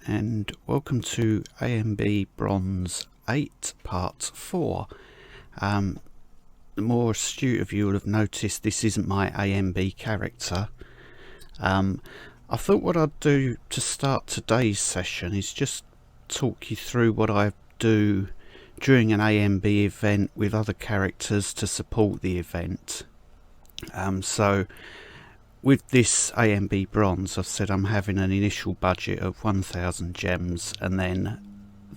and welcome to ANB Bronze 8 Part 4. The more astute of you will have noticed this isn't my ANB character. I thought what I'd do to start today's session is just talk you through what I do during an ANB event with other characters to support the event. So with this ANB Bronze, I've said I'm having an initial budget of 1,000 gems and then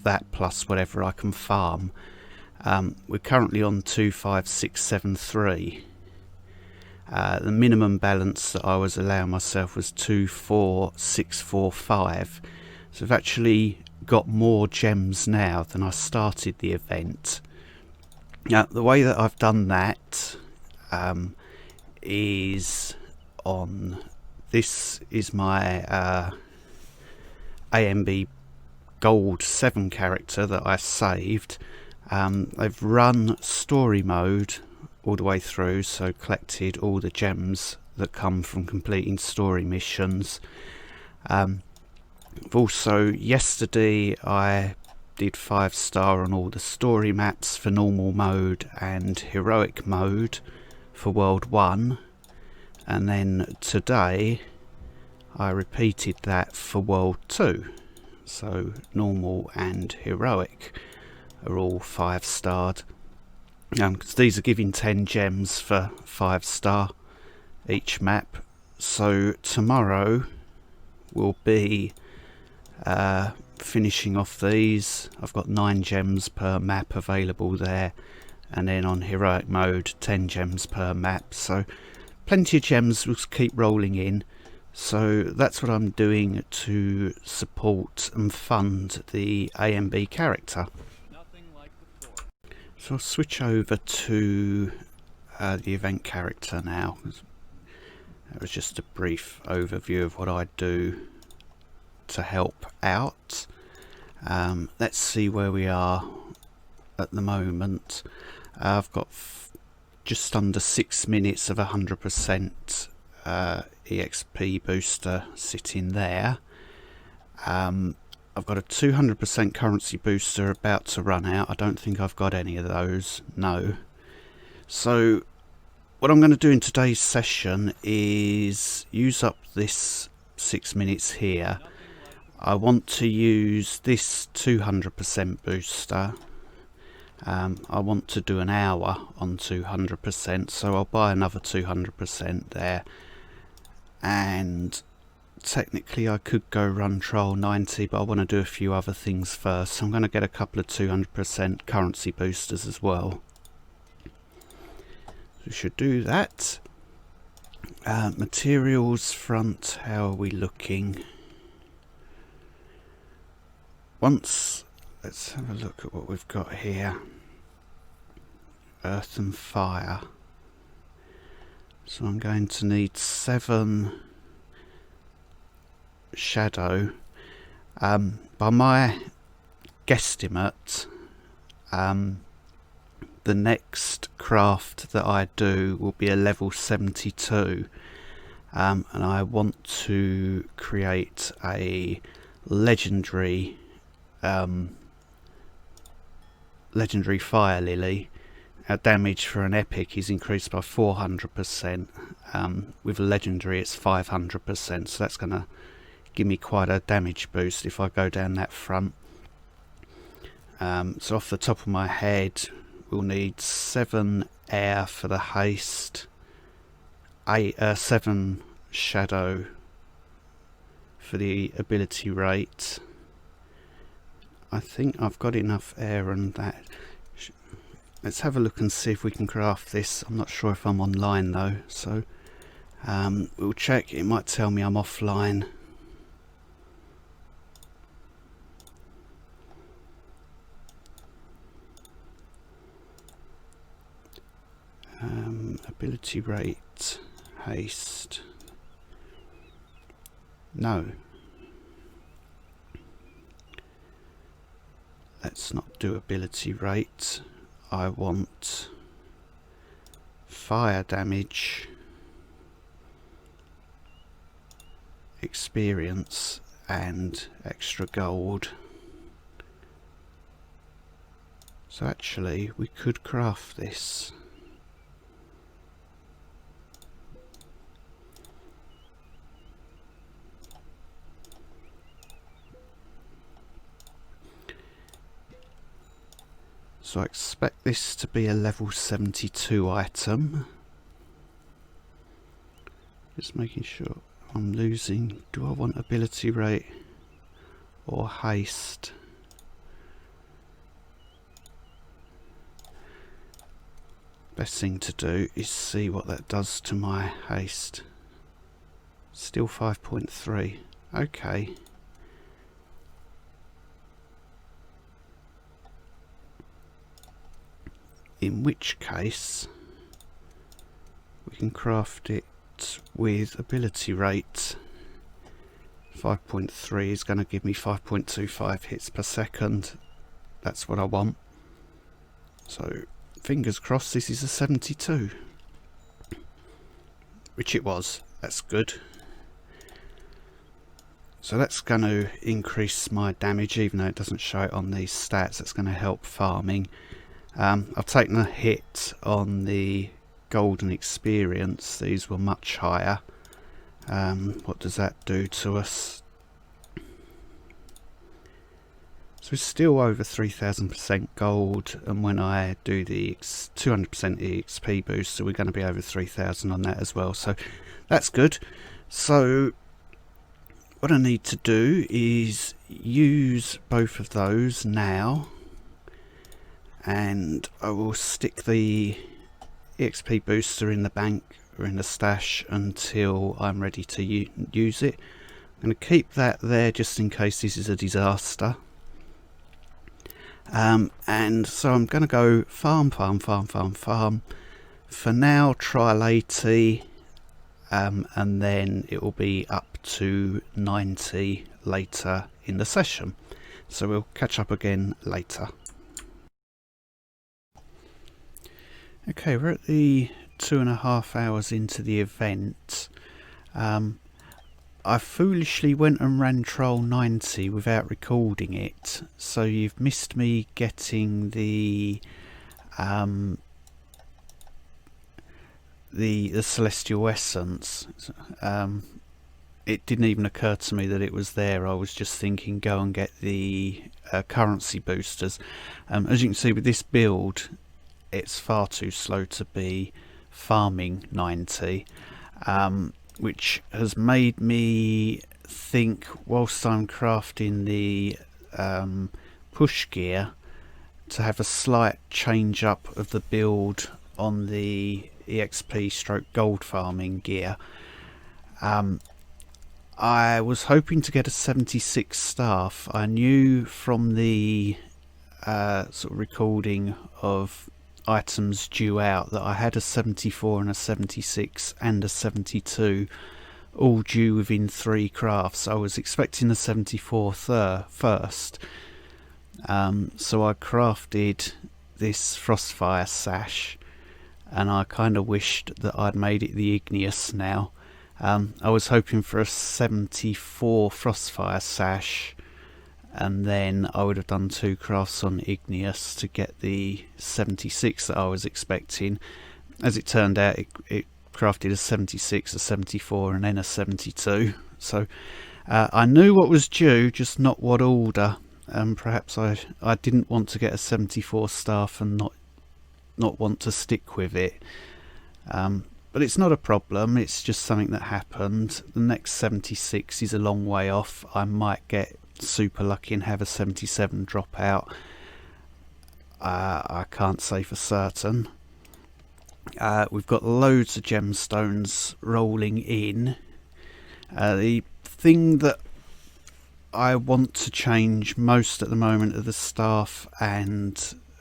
that plus whatever I can farm. We're currently on 25673. The minimum balance that I was allowing myself was 24645. So I've actually got more gems now than I started the event. Now the way that I've done that is on, this is my ANB Gold 7 character that I saved. They've run story mode all the way through, so collected all the gems that come from completing story missions. Also, yesterday I did 5-star on all the story maps for normal mode and heroic mode for World 1. And then today I repeated that for World 2. So normal and heroic are all 5-starred. Because these are giving 10 gems for 5-star each map. So tomorrow will be finishing off these. I've got 9 gems per map available there. And then on heroic mode 10 gems per map. So plenty of gems will keep rolling in, so that's what I'm doing to support and fund the ANB character. So I'll switch over to the event character now. That was just a brief overview of what I do to help out. Let's see where we are at the moment. I've got just under 6 minutes of 100% EXP booster sitting there. I've got a 200% currency booster about to run out. I don't think I've got any of those, no. So what I'm going to do in today's session is use up this 6 minutes here. I want to use this 200% booster. I want to do an hour on 200%, so I'll buy another 200% there. And technically I could go run trial 90, but I want to do a few other things first. So I'm going to get a couple of 200% currency boosters as well. We should do that. Materials front, how are we looking? Let's have a look at what we've got here. Earth and fire. So I'm going to need 7 shadow. By my guesstimate, the next craft that I do will be a level 72. And I want to create a legendary fire lily. Our damage for an epic is increased by 400%. With a legendary it's 500%, so that's going to give me quite a damage boost if I go down that front. So off the top of my head we'll need 7 air for the haste, 7 shadow for the ability rate. I think I've got enough air and that. Let's have a look and see if we can craft this. I'm not sure if I'm online though, so we'll check. It might tell me I'm offline. Ability rate, haste. No. Let's not do ability rate. I want fire damage, experience, and extra gold. So actually we could craft this. So I expect this to be a level 72 item. Just making sure I'm losing. Do I want ability rate or haste? Best thing to do is see what that does to my haste. Still 5.3. Okay. In which case we can craft it with ability rate. 5.3 is going to give me 5.25 hits per second. That's what I want. So fingers crossed this is a 72. Which it was. That's good. So that's going to increase my damage, even though it doesn't show it on these stats. That's going to help farming. I've taken a hit on the golden experience. These were much higher. What does that do to us? So it's still over 3000% gold, and when I do the 200% EXP boost, so we're going to be over 3000 on that as well. So that's good. So what I need to do is use both of those now, and I will stick the EXP booster in the bank or in the stash until I'm ready to use it. I'm going to keep that there just in case this is a disaster. And so I'm going to go farm. For now, trial 80, and then it will be up to 90 later in the session. So we'll catch up again later. Okay, we're at the 2.5 hours into the event. I foolishly went and ran trial 90 without recording it, so you've missed me getting the celestial essence. It didn't even occur to me that it was there. I was just thinking go and get the currency boosters. As you can see with this build, it's far too slow to be farming 90, which has made me think, whilst I'm crafting the push gear, to have a slight change up of the build on the EXP stroke gold farming gear. I was hoping to get a 76 staff. I knew from the sort of recording of items due out that I had a 74 and a 76 and a 72 all due within 3 crafts. I was expecting the 74 first, so I crafted this Frostfire sash, and I kind of wished that I'd made it the igneous now. I was hoping for a 74 Frostfire sash, and then I would have done 2 crafts on igneous to get the 76 that I was expecting. As it turned out, it crafted a 76, a 74 and then a 72. So I knew what was due, just not what order. Perhaps I didn't want to get a 74 staff and not want to stick with it. But it's not a problem, it's just something that happened. The next 76 is a long way off. I might get super lucky and have a 77 drop out. I can't say for certain. We've got loads of gemstones rolling in. The thing that I want to change most at the moment are the staff and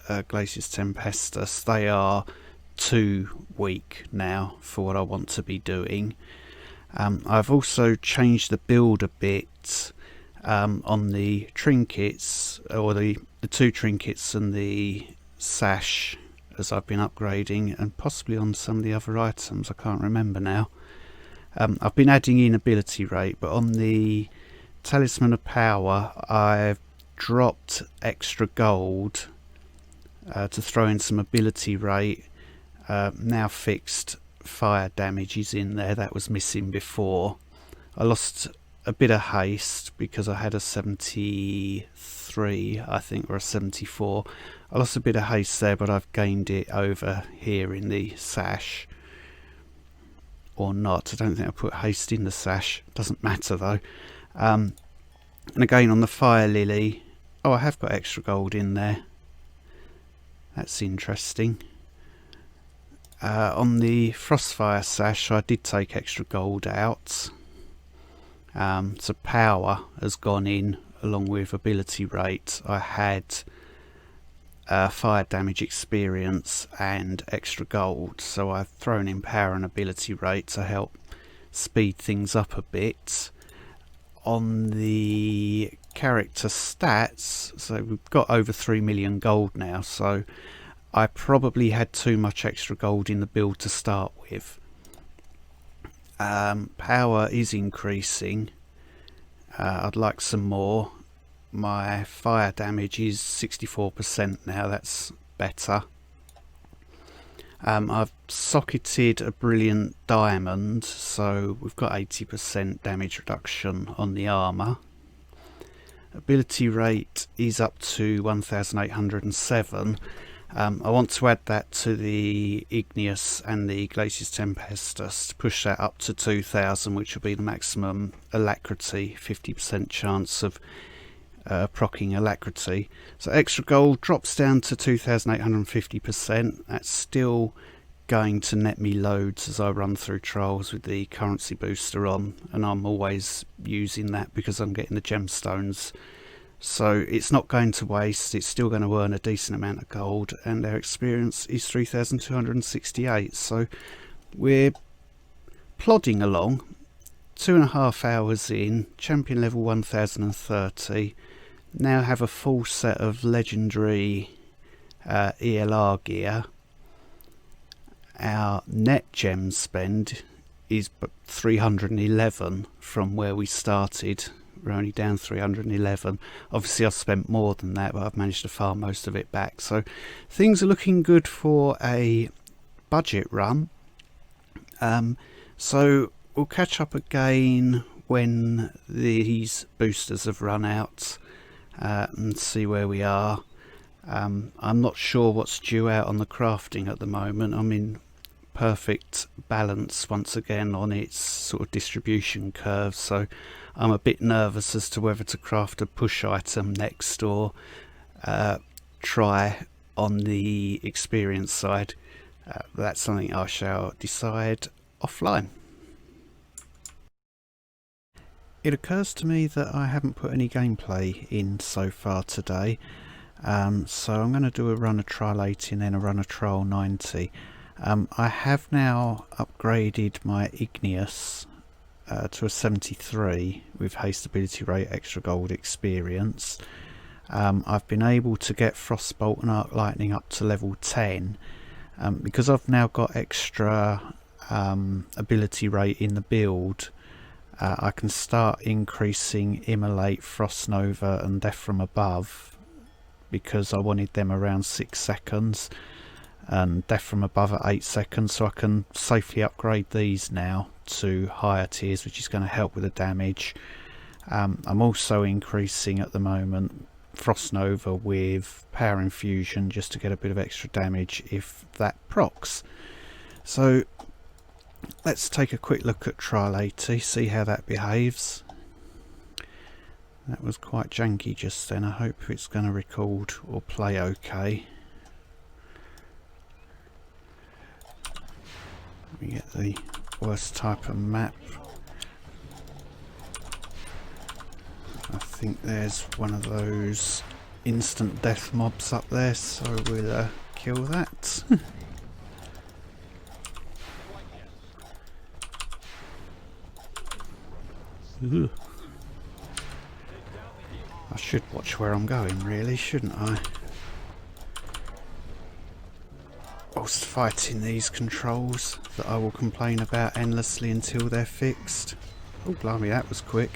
Glacius Tempestus. They are too weak now for what I want to be doing. I've also changed the build a bit on the trinkets, or the 2 trinkets and the sash, as I've been upgrading, and possibly on some of the other items. I can't remember now. I've been adding in ability rate, but on the Talisman of Power, I've dropped extra gold to throw in some ability rate. Now fixed fire damage is in there, that was missing before. I lost a bit of haste because I had a 73 I think, or a 74. I lost a bit of haste there, but I've gained it over here in the sash. Or not, I don't think I put haste in the sash, doesn't matter though. And again on the fire lily, oh, I have got extra gold in there, that's interesting. On the frostfire sash I did take extra gold out. So power has gone in along with ability rate. I had fire damage experience and extra gold, so I've thrown in power and ability rate to help speed things up a bit. On the character stats, so we've got over 3 million gold now, so I probably had too much extra gold in the build to start with. Power is increasing. I'd like some more. My fire damage is 64% now, that's better. I've socketed a brilliant diamond, so we've got 80% damage reduction on the armour. Ability rate is up to 1807. I want to add that to the Igneous and the Glacius Tempestus to push that up to 2000, which will be the maximum alacrity, 50% chance of proccing alacrity. So extra gold drops down to 2850%. That's still going to net me loads as I run through trials with the currency booster on, and I'm always using that because I'm getting the gemstones. So it's not going to waste, it's still going to earn a decent amount of gold, and their experience is 3268. So we're plodding along. 2.5 hours in, champion level 1030. Now have a full set of legendary ELR gear. Our net gem spend is 311 from where we started. We're only down 311. Obviously I've spent more than that, but I've managed to farm most of it back. So things are looking good for a budget run. So we'll catch up again when these boosters have run out and see where we are. I'm not sure what's due out on the crafting at the moment. I'm in perfect balance once again on its sort of distribution curve, so I'm a bit nervous as to whether to craft a push item next or try on the experience side. That's something I shall decide offline. It occurs to me that I haven't put any gameplay in so far today, so I'm going to do a run of trial 80 and then a run of trial 90. I have now upgraded my Igneous to a 73 with haste ability rate, extra gold experience. I've been able to get Frostbolt and Arc Lightning up to level 10 because I've now got extra ability rate in the build. I can start increasing Immolate, Frost Nova and Death from Above because I wanted them around 6 seconds and Death from Above at 8 seconds, so I can safely upgrade these now to higher tiers, which is going to help with the damage. I'm also increasing at the moment Frost Nova with Power Infusion just to get a bit of extra damage if that procs. So let's take a quick look at trial 80, see how that behaves. That was quite janky just then. I hope it's going to record or play okay. We get the worst type of map. I think there's one of those instant death mobs up there, so we'll kill that. I should watch where I'm going really, shouldn't I? Whilst fighting these controls that I will complain about endlessly until they're fixed. Oh blimey, that was quick.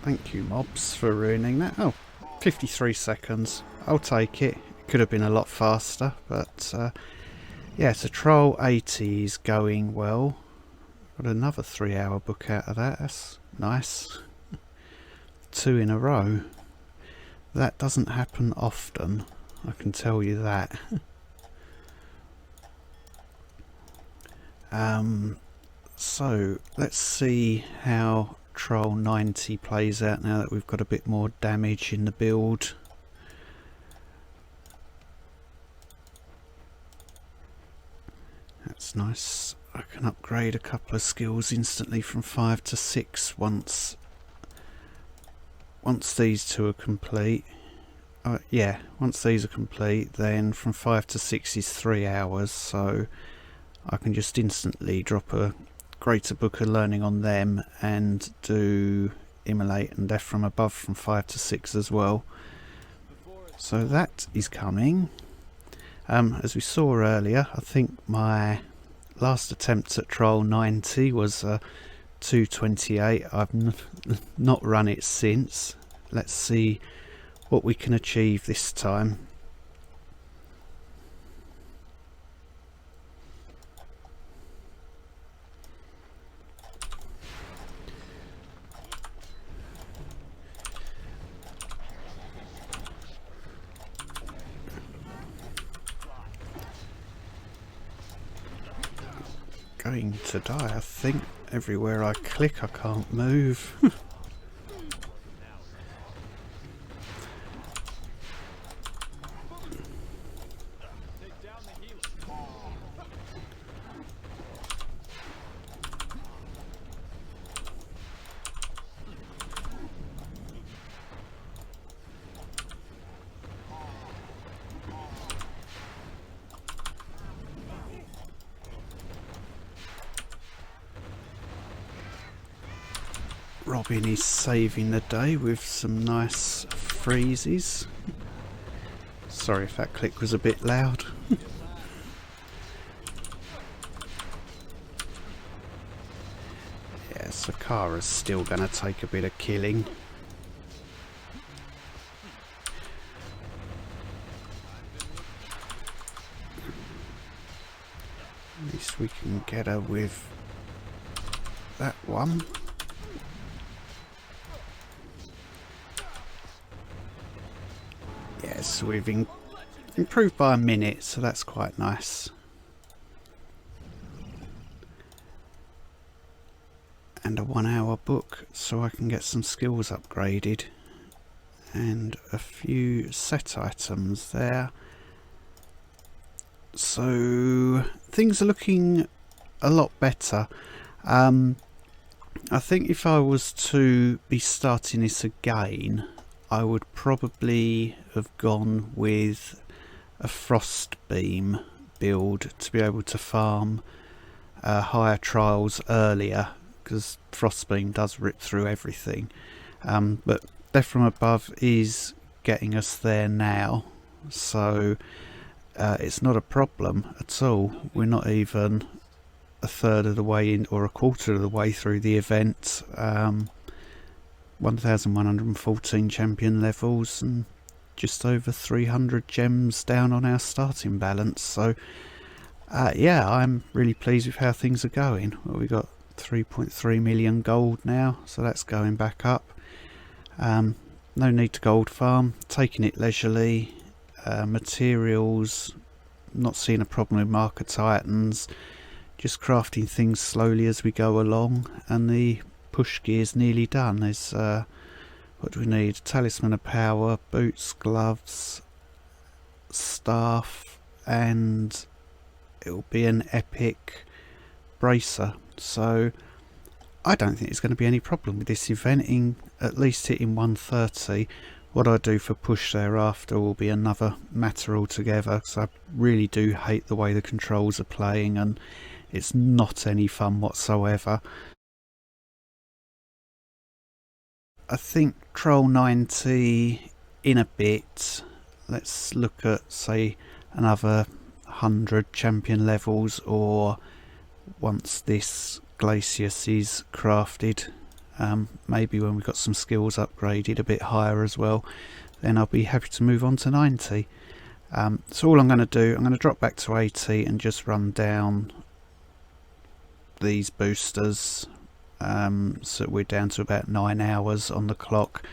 Thank you, mobs, for ruining that. Oh, 53 seconds. I'll take it. It could have been a lot faster, but yeah, so Troll 80 is going well. Got another 3-hour book out of that. That's nice. 2 in a row. That doesn't happen often, I can tell you that. So let's see how Troll 90 plays out now that we've got a bit more damage in the build. That's nice. I can upgrade a couple of skills instantly from 5 to 6 once these two are complete. Yeah, once these are complete, then from 5 to 6 is 3 hours, so I can just instantly drop a Greater Book of Learning on them and do Immolate and Death from Above from 5 to 6 as well. So that is coming. As we saw earlier, I think my last attempt at Troll 90 was 228. I've not run it since. Let's see what we can achieve this time. Going to die, I think. Everywhere I click I can't move. Robin is saving the day with some nice freezes. Sorry if that click was a bit loud. Yeah, Sakara's still going to take a bit of killing. At least we can get her with that one. So we've improved by a minute, so that's quite nice. And a 1-hour book, so I can get some skills upgraded. And a few set items there. So things are looking a lot better. I think if I was to be starting this again, I would probably have gone with a Frost Beam build to be able to farm higher trials earlier, because Frost Beam does rip through everything. But Death from Above is getting us there now, so it's not a problem at all. We're not even a third of the way in, or a quarter of the way through the event. 1114 champion levels and just over 300 gems down on our starting balance. So yeah, I'm really pleased with how things are going. Well, we got 3.3 million gold now, so that's going back up. No need to gold farm, taking it leisurely. Materials, not seeing a problem with marker titans, just crafting things slowly as we go along, and the push gear's nearly done. There's what do we need? Talisman of Power, boots, gloves, staff, and it'll be an epic bracer. So I don't think there's going to be any problem with this event in at least hitting 130. What I do for push thereafter will be another matter altogether, because I really do hate the way the controls are playing and it's not any fun whatsoever. I think Troll 90 in a bit. Let's look at, say, another 100 champion levels, or once this Glacius is crafted, Maybe when we've got some skills upgraded a bit higher as well, then I'll be happy to move on to 90. So all I'm going to do, I'm going to drop back to 80 and just run down these boosters, so we're down to about 9 hours on the clock,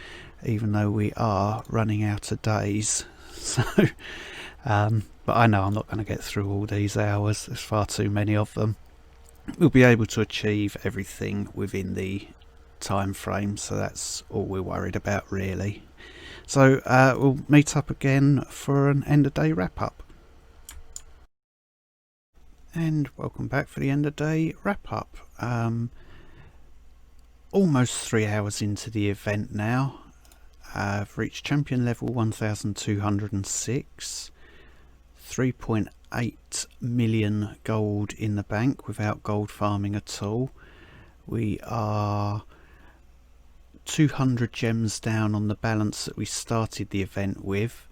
even though we are running out of days. So but I know I'm not going to get through all these hours, there's far too many of them. We'll be able to achieve everything within the time frame, so that's all we're worried about really. So we'll meet up again for an end of day wrap up. And welcome back for the end of day wrap up. Almost 3 hours into the event now. I've reached champion level 1206, 3.8 million gold in the bank without gold farming at all. We are 200 gems down on the balance that we started the event with.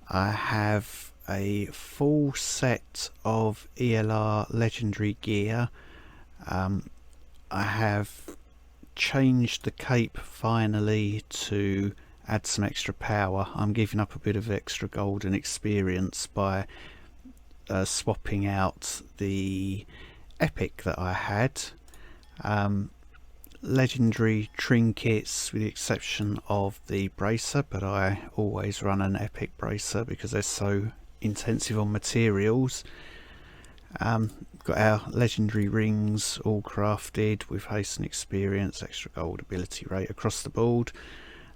I have a full set of ELR legendary gear. I have changed the cape finally to add some extra power. I'm giving up a bit of extra gold and experience by swapping out the epic that I had. Legendary trinkets with the exception of the bracer, but I always run an epic bracer because they're so intensive on materials. Got our legendary rings all crafted with haste and experience, extra gold, ability rate across the board.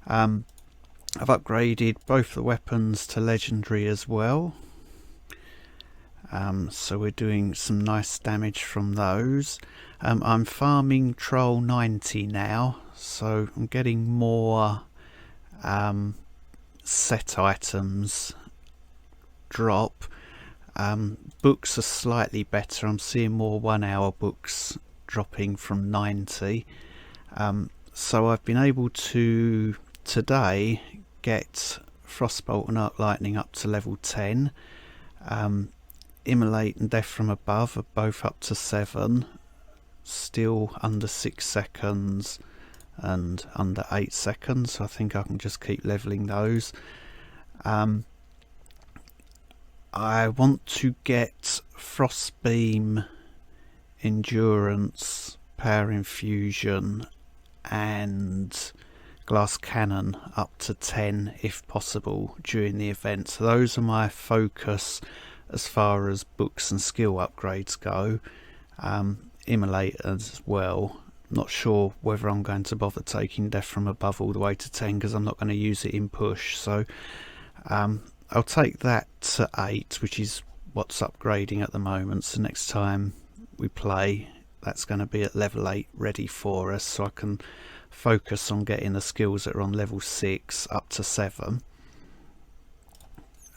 I've upgraded both the weapons to legendary as well, so we're doing some nice damage from those. I'm farming Troll 90 now, so I'm getting more set items drop. Books are slightly better. I'm seeing more 1 hour books dropping from 90. So I've been able to today get Frostbolt and Arc Lightning up to level 10. Immolate and Death from Above are both up to 7. Still under 6 seconds and under 8 seconds, so I think I can just keep leveling those. I want to get Frostbeam, Endurance, Power Infusion and Glass Cannon up to 10 if possible during the event. So those are my focus as far as books and skill upgrades go. Immolate as well. Not sure whether I'm going to bother taking Death from Above all the way to 10 because I'm not going to use it in push. So I'll take that to 8, which is what's upgrading at the moment. So next time we play, that's going to be at level 8 ready for us, so I can focus on getting the skills that are on level 6 up to 7.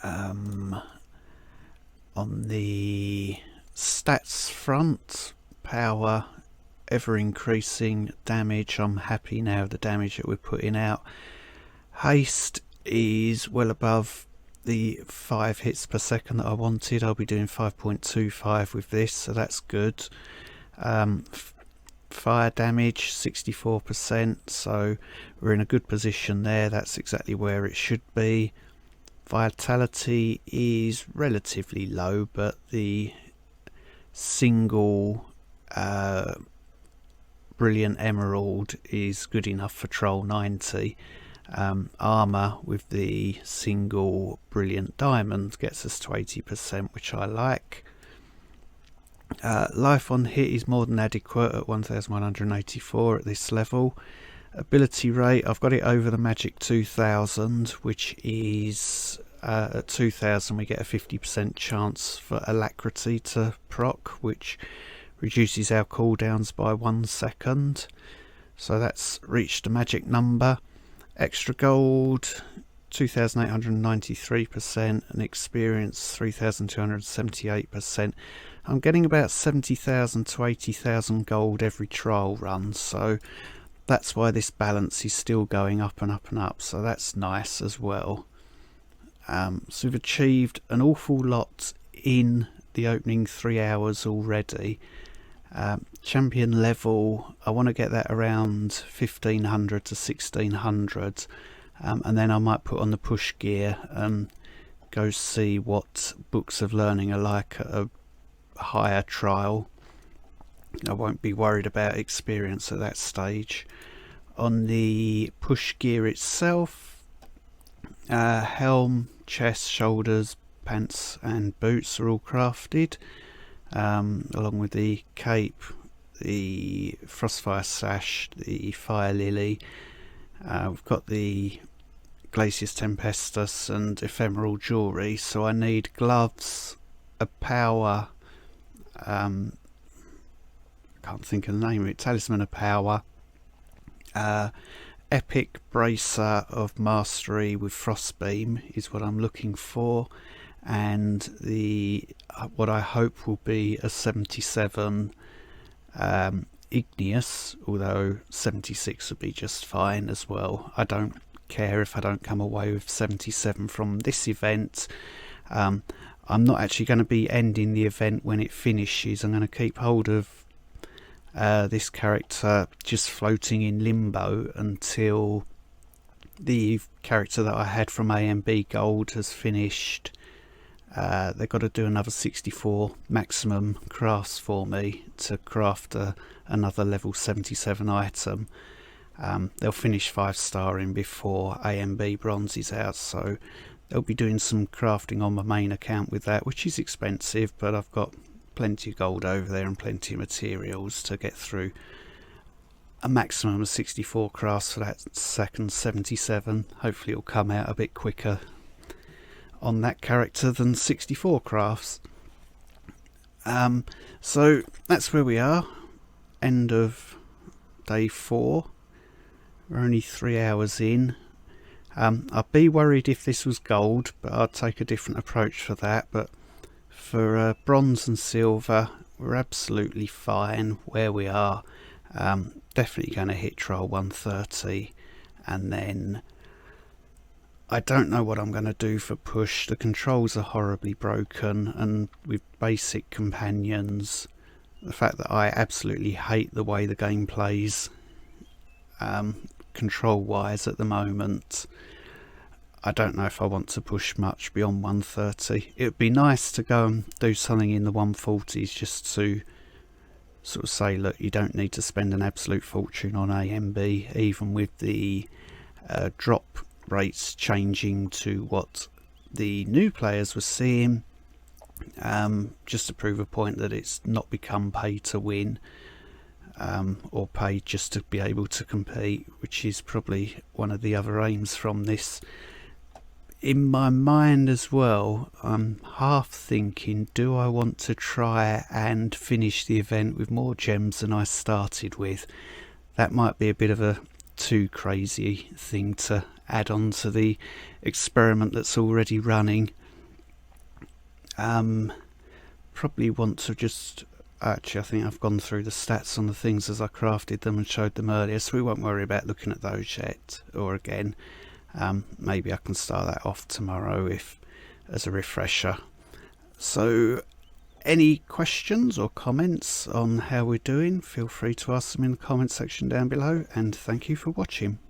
On the stats front, power ever increasing, damage I'm happy now with the damage that we're putting out. Haste is well above the 5 hits per second that I wanted. I'll be doing 5.25 with this, so that's good. Fire damage 64%, so we're in a good position there. That's exactly where it should be. Vitality is relatively low, but the single Brilliant Emerald is good enough for Troll 90. Armour with the single Brilliant Diamond gets us to 80%, which I like. Life on hit is more than adequate at 1184 at this level. Ability rate, I've got it over the magic 2000, which is at 2000 we get a 50% chance for Alacrity to proc, which reduces our cooldowns by 1 second. So that's reached a magic number. Extra gold 2893% and experience 3278%. I'm getting about 70,000 to 80,000 gold every trial run, so that's why this balance is still going up and up and up, so that's nice as well. So we've achieved an awful lot in the opening 3 hours already. Champion level, I want to get that around 1500 to 1600, and then I might put on the push gear and go see what books of learning are like at a higher trial. I won't be worried about experience at that stage. On the push gear itself, helm, chest, shoulders, pants and boots are all crafted, along with the cape, the frostfire sash, the fire lily. We've got the Glacius Tempestus and ephemeral jewellery, so I need gloves, a power, can't think of the name of it, talisman of power, epic bracer of mastery with frostbeam is what I'm looking for, and the what I hope will be a 77 igneous, although 76 would be just fine as well. I don't care if I don't come away with 77 from this event. I'm not actually going to be ending the event when it finishes. I'm going to keep hold of this character just floating in limbo until the character that I had from ANB Gold has finished. They've got to do another 64 maximum crafts for me to craft another level 77 item. They'll finish 5-starring before ANB Bronze is out, so they'll be doing some crafting on my main account with that, which is expensive, but I've got plenty of gold over there and plenty of materials to get through a maximum of 64 crafts for that second 77. Hopefully it'll come out a bit quicker on that character than 64 crafts. So that's where we are. End of day 4. We're only 3 hours in. I'd be worried if this was gold, but I'd take a different approach for that. But for bronze and silver, we're absolutely fine where we are. Definitely going to hit trial 130, and then I don't know what I'm going to do for push. The controls are horribly broken, and with basic companions, the fact that I absolutely hate the way the game plays control wise at the moment, I don't know if I want to push much beyond 130. It would be nice to go and do something in the 140s just to sort of say, look, you don't need to spend an absolute fortune on ANB, even with the drop rates changing to what the new players were seeing, just to prove a point that it's not become pay to win, or pay just to be able to compete, which is probably one of the other aims from this. In my mind as well, I'm half thinking, do I want to try and finish the event with more gems than I started with? That might be a bit of a too crazy thing to add on to the experiment that's already running. Probably want to just... Actually, I think I've gone through the stats on the things as I crafted them and showed them earlier, so we won't worry about looking at those yet, or again. Maybe I can start that off tomorrow if as a refresher. So any questions or comments on how we're doing, feel free to ask them in the comment section down below, and thank you for watching.